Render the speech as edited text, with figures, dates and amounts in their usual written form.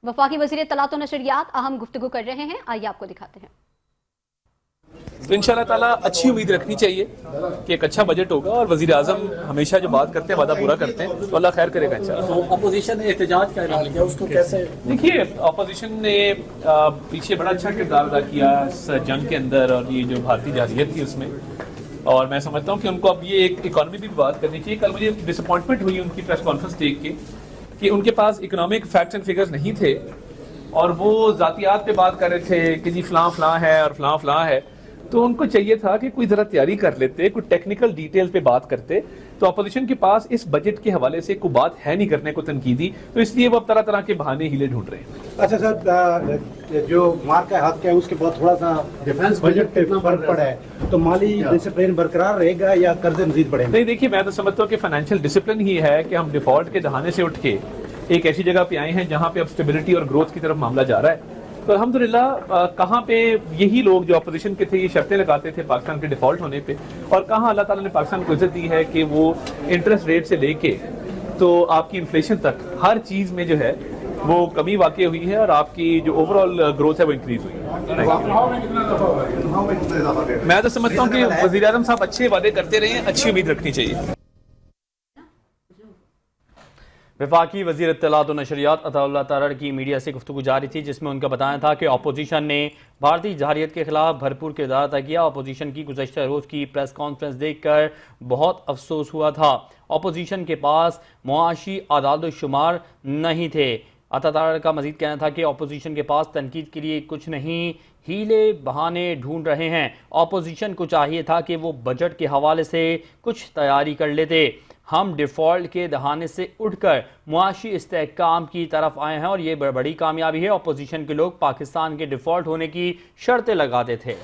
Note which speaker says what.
Speaker 1: वफाकी वज़ीर इत्तलात व नशरियात अहम गुफ्तगू कर रहे हैं, आइए आपको दिखाते हैं।
Speaker 2: तो इंशाअल्लाह ताला अच्छी उम्मीद रखनी चाहिए कि एक अच्छा बजट होगा, और वज़ीर आज़म हमेशा जो बात करते हैं वादा पूरा करते हैं, तो अल्लाह खैर करेगा इंशाअल्लाह।
Speaker 3: तो अपोजिशन ने एहतजाज का ऐलान किया, उसको कैसे
Speaker 2: देखिए, अपोजिशन ने पीछे बड़ा अच्छा किरदार अदा किया इस जंग के अंदर, और ये जो भारतीय जारहियत थी उसमें, और मैं समझता हूँ कि उनको अब ये एक इकॉनमी भी बात करनी चाहिए। कल मुझे डिसअपॉइंटमेंट हुई उनकी प्रेस कॉन्फ्रेंस देख के कि उनके पास इकोनॉमिक फैक्ट्स एंड फिगर्स नहीं थे, और वो ज़ातियात पे बात कर रहे थे कि जी फलां फलां है और फलां फलां है। तो उनको चाहिए था कि कोई ज़रा तैयारी कर लेते, कोई टेक्निकल डिटेल पे बात करते। तो अपोजिशन के पास इस बजट के हवाले से कोई बात है नहीं करने को तनकीदी, तो इसलिए वो अब तरह तरह के बहाने हीले ढूंढ रहे हैं।
Speaker 4: अच्छा सर, जो मार्क का हक है उसके बाद थोड़ा सा डिफेंस बजट पे इतना फर्क पड़ा है, तो माली डिसिप्लिन बरकरार रहेगा या कर्जे मजीद बढ़ेंगे?
Speaker 2: नहीं, देखिए, मैं तो समझता हूँ कि फाइनेंशियल डिसिप्लिन ही है कि हम डिफॉल्ट के दहाने से उठ के एक ऐसी जगह पे आए हैं जहाँ पे अब स्टेबिलिटी और ग्रोथ की तरफ मामला जा रहा है। तो अल्हम्दुलिल्लाह कहाँ पे यही लोग जो अपोजिशन के थे ये शर्तें लगाते थे पाकिस्तान के डिफॉल्ट होने पे, और कहाँ अल्लाह ताला ने पाकिस्तान को इज्जत दी है कि वो इंटरेस्ट रेट से लेके तो आपकी इन्फ्लेशन तक हर चीज़ में जो है वो कमी वाक़ई हुई है, और आपकी जो ओवरऑल ग्रोथ है वो इंक्रीज हुई है। मैं तो समझता हूँ कि वज़ीर आज़म साहब अच्छे वादे करते रहे हैं, अच्छी उम्मीद रखनी चाहिए।
Speaker 5: वफाकी वज़ीर इत्तलात व नशरियात अताउल्लाह तारड़ की मीडिया से गुफ्तगू जारी थी, जिसमें उनका बताया था कि अपोजिशन ने भारतीय जारहियत के खिलाफ भरपूर किरदार अदा किया। अपोजिशन की गुज़श्ता रोज़ की प्रेस कॉन्फ्रेंस देखकर बहुत अफसोस हुआ था। अपोजिशन के पास मुआशी आदाद व शुमार नहीं थे। अता तारड़ का मजीद कहना था कि अपोजिशन के पास तनकीद के लिए कुछ नहीं, हीले बहाने ढूंढ रहे हैं। अपोजिशन को चाहिए था कि वो बजट के हवाले से कुछ तैयारी कर लेते। हम डिफ़ॉल्ट के दहाने से उठकर मुआशी इस्तेहकाम की तरफ आए हैं, और ये बड़ी कामयाबी है। अपोजिशन के लोग पाकिस्तान के डिफ़ॉल्ट होने की शर्तें लगाते थे।